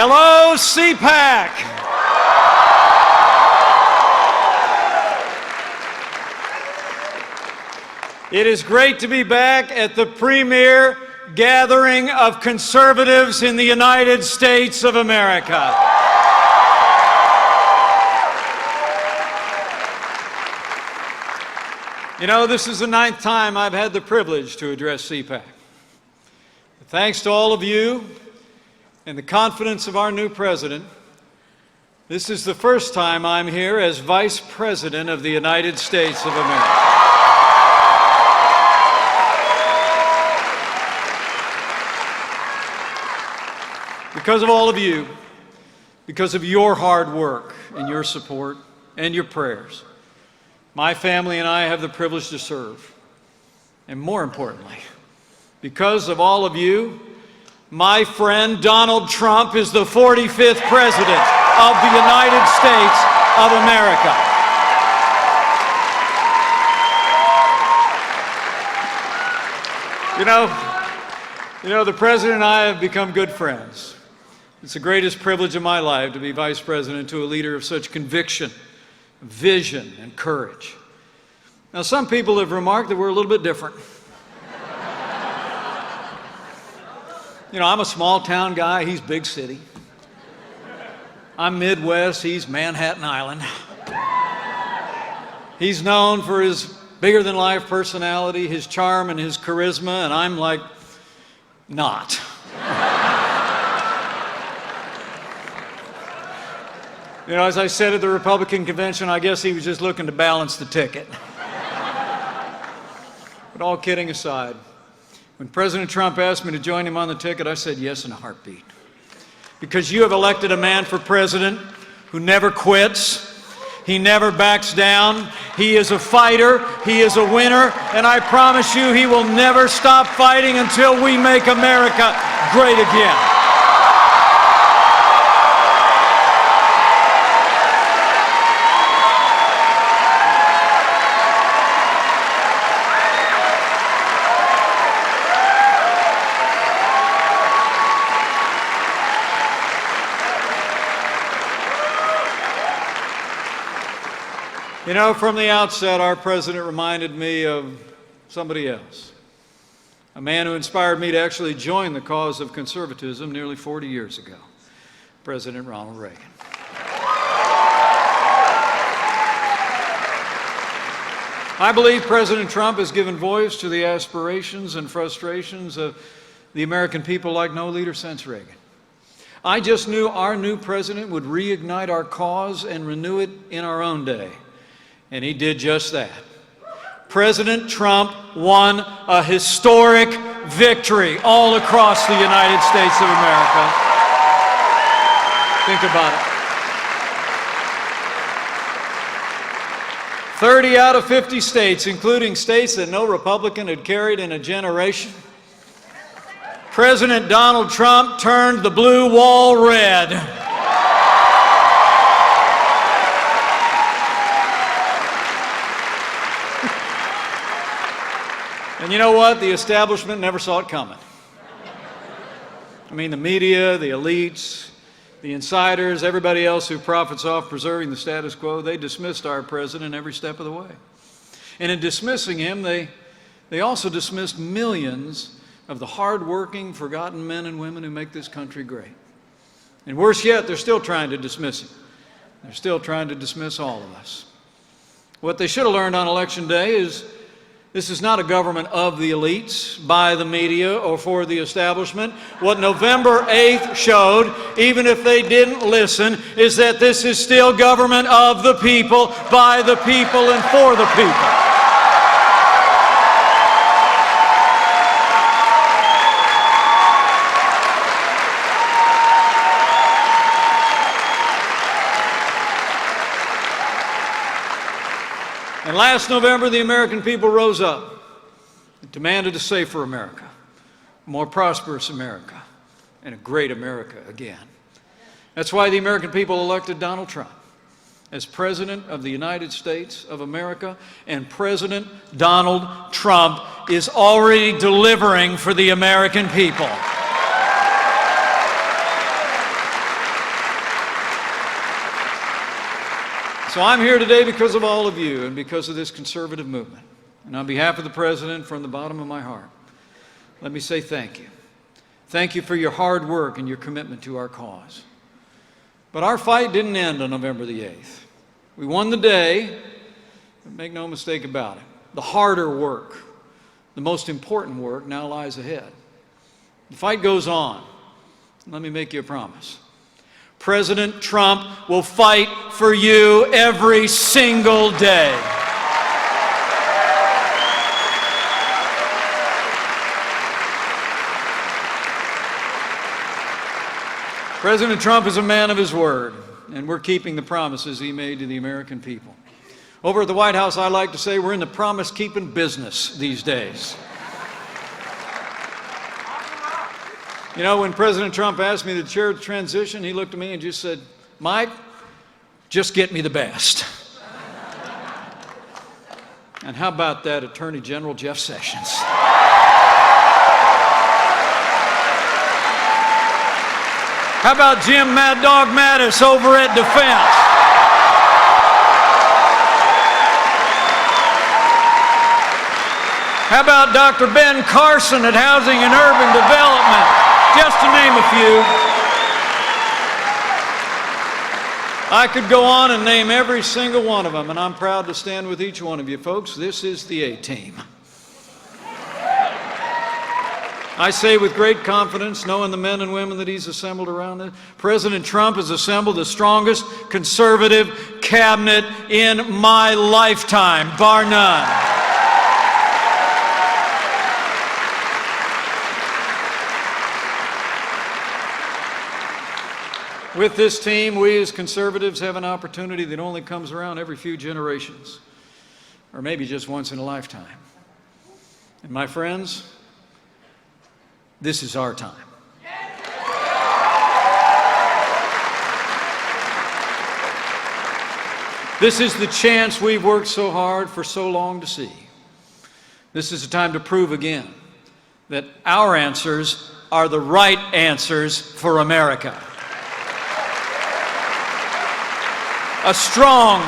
Hello, CPAC. It is great to be back at the premier gathering of conservatives in the United States of America. You know, this is the 9th time I've had the privilege to address CPAC. Thanks to all of you and the confidence of our new president, this is the first time I'm here as Vice President of the United States of America. Because of all of you, because of your hard work and your support and your prayers, my family and I have the privilege to serve. And more importantly, because of all of you, my friend Donald Trump is the 45th President of the United States of America. You know, the President and I have become good friends. It's the greatest privilege of my life to be Vice President to a leader of such conviction, vision, and courage. Now, some people have remarked that we're a little bit different. You know, I'm a small town guy, he's big city. I'm Midwest, he's Manhattan Island. He's known for his bigger than life personality, his charm and his charisma, and I'm like, not. You know, as I said at the Republican convention, I guess he was just looking to balance the ticket. But all kidding aside, when President Trump asked me to join him on the ticket, I said yes in a heartbeat. Because you have elected a man for president who never quits, he never backs down, he is a fighter, he is a winner, and I promise you he will never stop fighting until we make America great again. You know, from the outset, our president reminded me of somebody else, a man who inspired me to actually join the cause of conservatism nearly 40 years ago, President Ronald Reagan. I believe President Trump has given voice to the aspirations and frustrations of the American people like no leader since Reagan. I just knew our new president would reignite our cause and renew it in our own day. And he did just that. President Trump won a historic victory all across the United States of America. Think about it. 30 out of 50 states, including states that no Republican had carried in a generation. President Donald Trump turned the blue wall red. And you know what? The establishment never saw it coming. I mean, the media, the elites, the insiders, everybody else who profits off preserving the status quo, they dismissed our president every step of the way. And in dismissing him, they also dismissed millions of the hard-working, forgotten men and women who make this country great. And worse yet, they're still trying to dismiss him. They're still trying to dismiss all of us. What they should have learned on Election Day is this is not a government of the elites, by the media, or for the establishment. What November 8th showed, even if they didn't listen, is that this is still government of the people, by the people, and for the people. And last November, the American people rose up and demanded a safer America, a more prosperous America, and a great America again. That's why the American people elected Donald Trump as President of the United States of America, and President Donald Trump is already delivering for the American people. So I'm here today because of all of you and because of this conservative movement. And on behalf of the President, from the bottom of my heart, let me say thank you. Thank you for your hard work and your commitment to our cause. But our fight didn't end on November the 8th. We won the day, but make no mistake about it. The harder work, the most important work now lies ahead. The fight goes on. Let me make you a promise. President Trump will fight for you every single day. President Trump is a man of his word, and we're keeping the promises he made to the American people. Over at the White House, I like to say we're in the promise-keeping business these days. You know, when President Trump asked me to chair the transition, he looked at me and just said, "Mike, just get me the best." And how about that, Attorney General Jeff Sessions? How about Jim Mad Dog Mattis over at Defense? How about Dr. Ben Carson at Housing and Urban Development? Just to name a few. I could go on and name every single one of them, and I'm proud to stand with each one of you folks. This is the A-Team. I say with great confidence, knowing the men and women that he's assembled around it, President Trump has assembled the strongest conservative cabinet in my lifetime, bar none. With this team, we as conservatives have an opportunity that only comes around every few generations, or maybe just once in a lifetime. And my friends, this is our time. This is the chance we've worked so hard for so long to see. This is the time to prove again that our answers are the right answers for America. A strong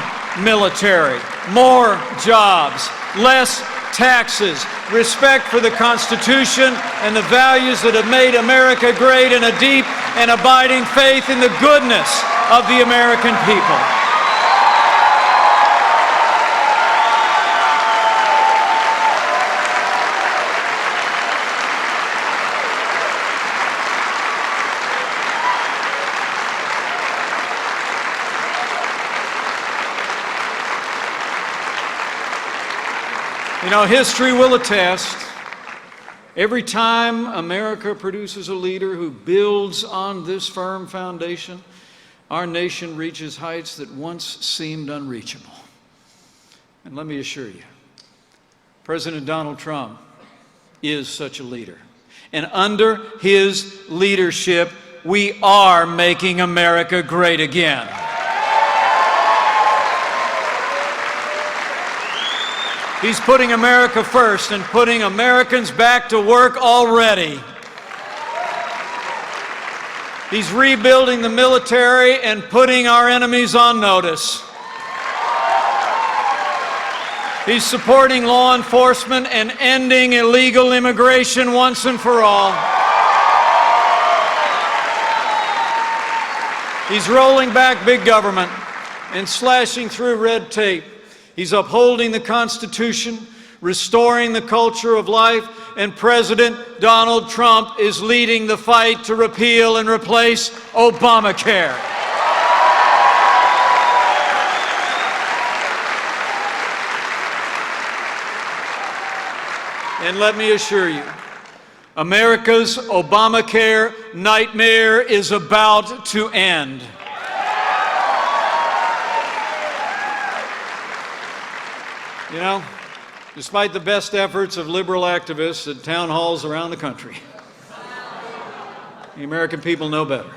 military, more jobs, less taxes, respect for the Constitution and the values that have made America great, and a deep and abiding faith in the goodness of the American people. You know, history will attest, every time America produces a leader who builds on this firm foundation, our nation reaches heights that once seemed unreachable. And let me assure you, President Donald Trump is such a leader. And under his leadership, we are making America great again. He's putting America first and putting Americans back to work already. He's rebuilding the military and putting our enemies on notice. He's supporting law enforcement and ending illegal immigration once and for all. He's rolling back big government and slashing through red tape. He's upholding the Constitution, restoring the culture of life, and President Donald Trump is leading the fight to repeal and replace Obamacare. And let me assure you, America's Obamacare nightmare is about to end. You know, despite the best efforts of liberal activists at town halls around the country, the American people know better.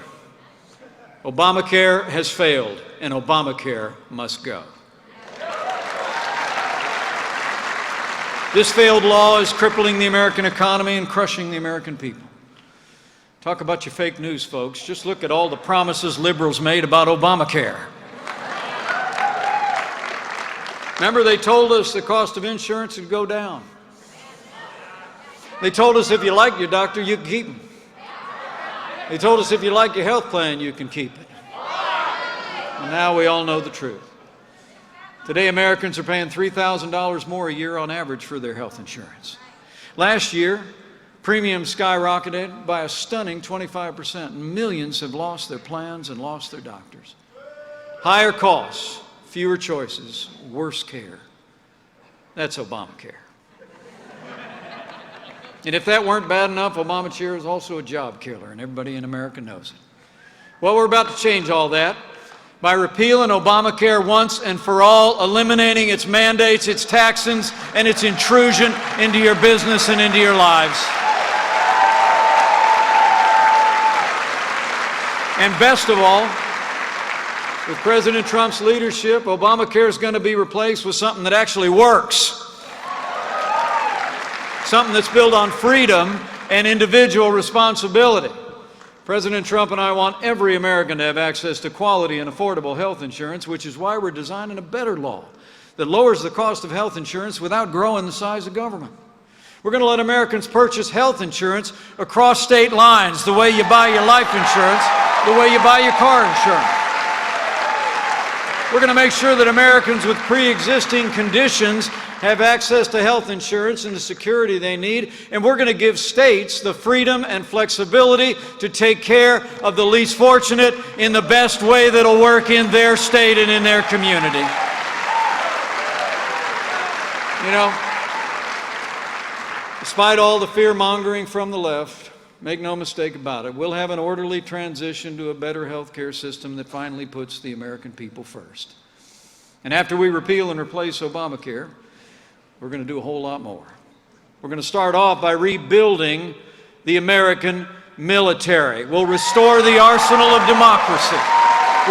Obamacare has failed, and Obamacare must go. This failed law is crippling the American economy and crushing the American people. Talk about your fake news, folks. Just look at all the promises liberals made about Obamacare. Remember, they told us the cost of insurance would go down. They told us if you like your doctor, you can keep him. They told us if you like your health plan, you can keep it. And now we all know the truth. Today, Americans are paying $3,000 more a year on average for their health insurance. Last year, premiums skyrocketed by a stunning 25%, and millions have lost their plans and lost their doctors. Higher costs, fewer choices, worse care. That's Obamacare. And if that weren't bad enough, Obamacare is also a job killer, and everybody in America knows it. Well, we're about to change all that by repealing Obamacare once and for all, eliminating its mandates, its taxes, and its intrusion into your business and into your lives. And best of all, with President Trump's leadership, Obamacare is going to be replaced with something that actually works. Something that's built on freedom and individual responsibility. President Trump and I want every American to have access to quality and affordable health insurance, which is why we're designing a better law that lowers the cost of health insurance without growing the size of government. We're going to let Americans purchase health insurance across state lines, the way you buy your life insurance, the way you buy your car insurance. We're going to make sure that Americans with pre-existing conditions have access to health insurance and the security they need, and we're going to give states the freedom and flexibility to take care of the least fortunate in the best way that'll work in their state and in their community. You know, despite all the fear-mongering from the left, make no mistake about it, we'll have an orderly transition to a better health care system that finally puts the American people first. And after we repeal and replace Obamacare, we're going to do a whole lot more. We're going to start off by rebuilding the American military. We'll restore the arsenal of democracy.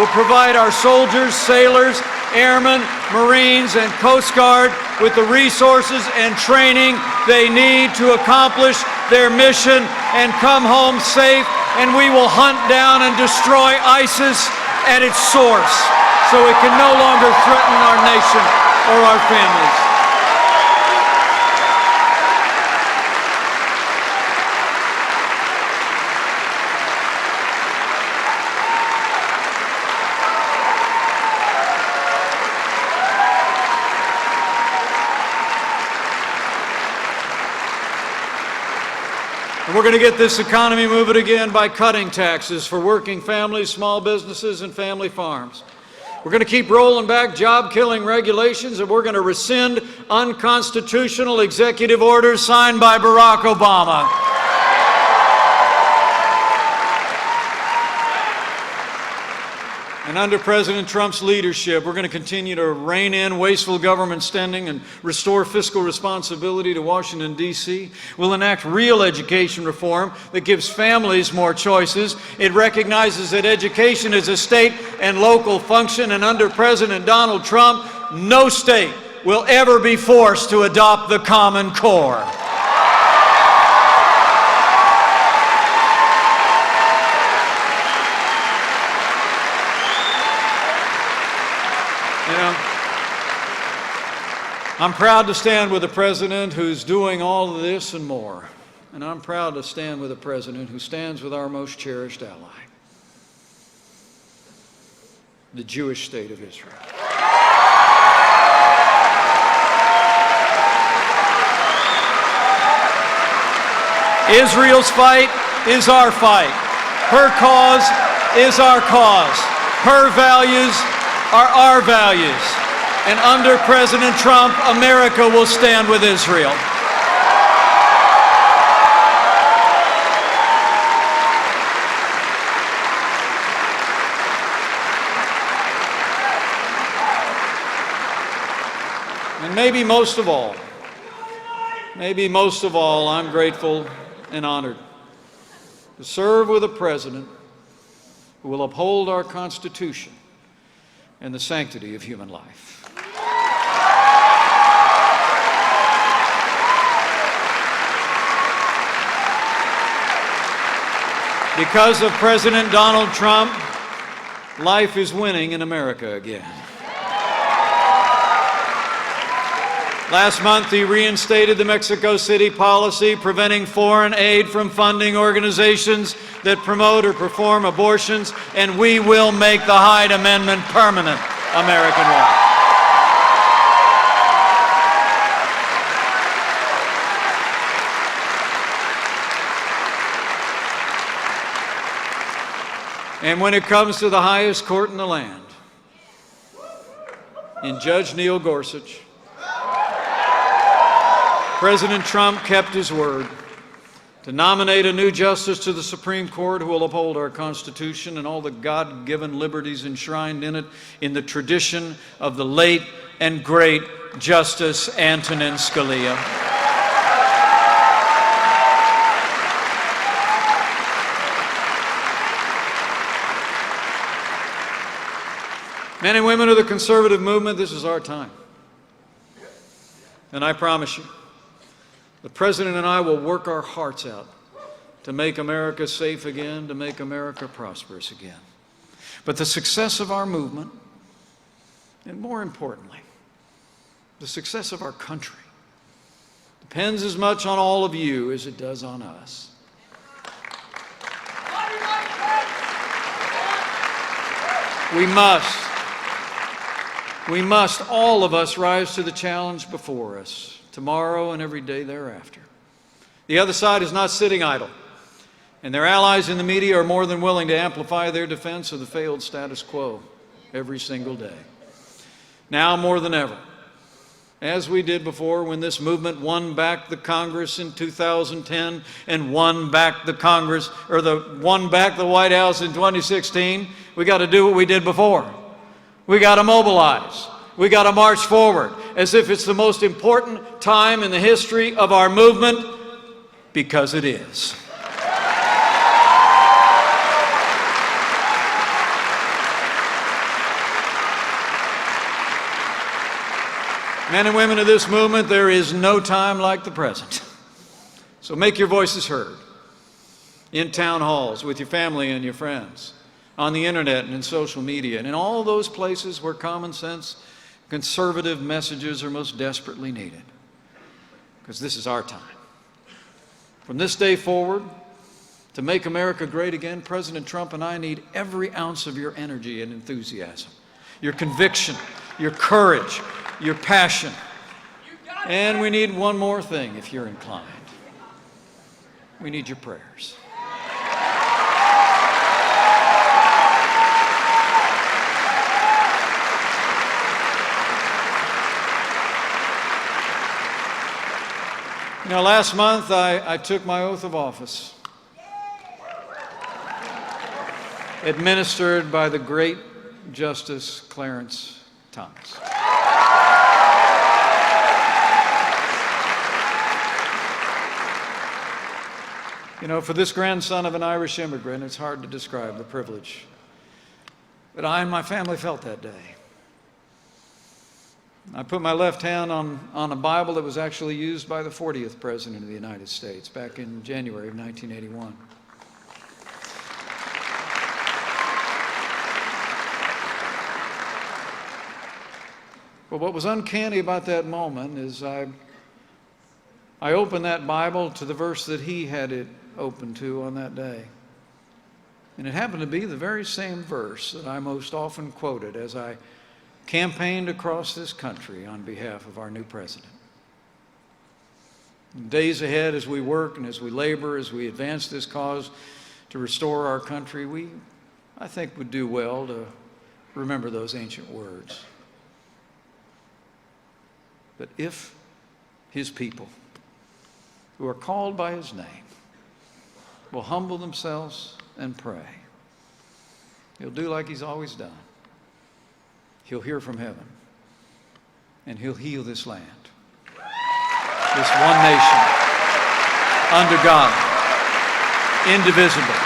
We'll provide our soldiers, sailors, airmen, Marines, and Coast Guard with the resources and training they need to accomplish their mission and come home safe, and we will hunt down and destroy ISIS at its source so it can no longer threaten our nation or our families. We're going to get this economy moving again by cutting taxes for working families, small businesses, and family farms. We're going to keep rolling back job-killing regulations, and we're going to rescind unconstitutional executive orders signed by Barack Obama. And under President Trump's leadership, we're going to continue to rein in wasteful government spending and restore fiscal responsibility to Washington, D.C. We'll enact real education reform that gives families more choices. It recognizes that education is a state and local function, and under President Donald Trump, no state will ever be forced to adopt the Common Core. I'm proud to stand with a president who's doing all of this and more. And I'm proud to stand with a president who stands with our most cherished ally, the Jewish state of Israel. Israel's fight is our fight. Her cause is our cause. Her values are our values. And under President Trump, America will stand with Israel. And maybe most of all, I'm grateful and honored to serve with a president who will uphold our Constitution and the sanctity of human life. Because of President Donald Trump, life is winning in America again. Last month, he reinstated the Mexico City policy preventing foreign aid from funding organizations that promote or perform abortions, and we will make the Hyde Amendment permanent American law. And when it comes to the highest court in the land, in Judge Neil Gorsuch, President Trump kept his word to nominate a new justice to the Supreme Court who will uphold our Constitution and all the God-given liberties enshrined in it in the tradition of the late and great Justice Antonin Scalia. Men and women of the conservative movement, this is our time. And I promise you, the President and I will work our hearts out to make America safe again, to make America prosperous again. But the success of our movement, and more importantly, the success of our country, depends as much on all of you as it does on us. We must, all of us, rise to the challenge before us, tomorrow and every day thereafter. The other side is not sitting idle, and their allies in the media are more than willing to amplify their defense of the failed status quo every single day. Now more than ever, as we did before when this movement won back the Congress in 2010 and won back the White House in 2016, we got to do what we did before. We got to mobilize. We got to march forward as if it's the most important time in the history of our movement, because it is. Men and women of this movement, there is no time like the present. So make your voices heard in town halls, with your family and your friends, on the internet and in social media, and in all those places where common sense, conservative messages are most desperately needed. Because this is our time. From this day forward, to make America great again, President Trump and I need every ounce of your energy and enthusiasm, your conviction, your courage, your passion. And we need one more thing, if you're inclined. We need your prayers. You know, last month I took my oath of office, administered by the great Justice Clarence Thomas. You know, for this grandson of an Irish immigrant, it's hard to describe the privilege that I and my family felt that day. I put my left hand on a Bible that was actually used by the 40th President of the United States back in January of 1981. But what was uncanny about that moment is I opened that Bible to the verse that he had it open to on that day. And it happened to be the very same verse that I most often quoted as I campaigned across this country on behalf of our new president. In days ahead, as we work and as we labor, as we advance this cause to restore our country, we, I think, would do well to remember those ancient words. But if his people, who are called by his name, will humble themselves and pray, he'll do like he's always done. He'll hear from heaven, and he'll heal this land, this one nation, under God, indivisible,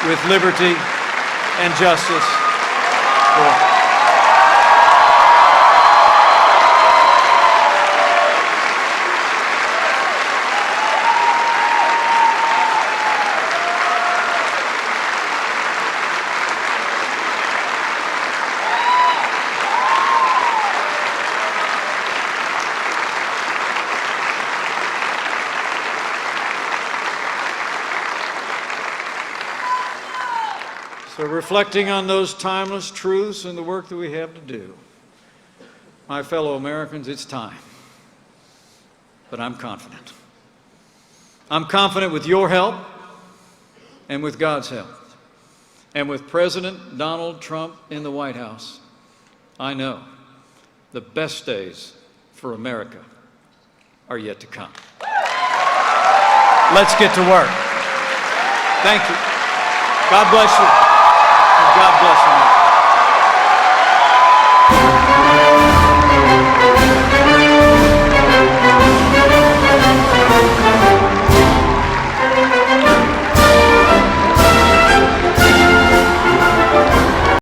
with liberty and justice for all. So reflecting on those timeless truths and the work that we have to do, my fellow Americans, it's time. But I'm confident. I'm confident with your help and with God's help. And with President Donald Trump in the White House, I know the best days for America are yet to come. Let's get to work. Thank you. God bless you. And God bless America.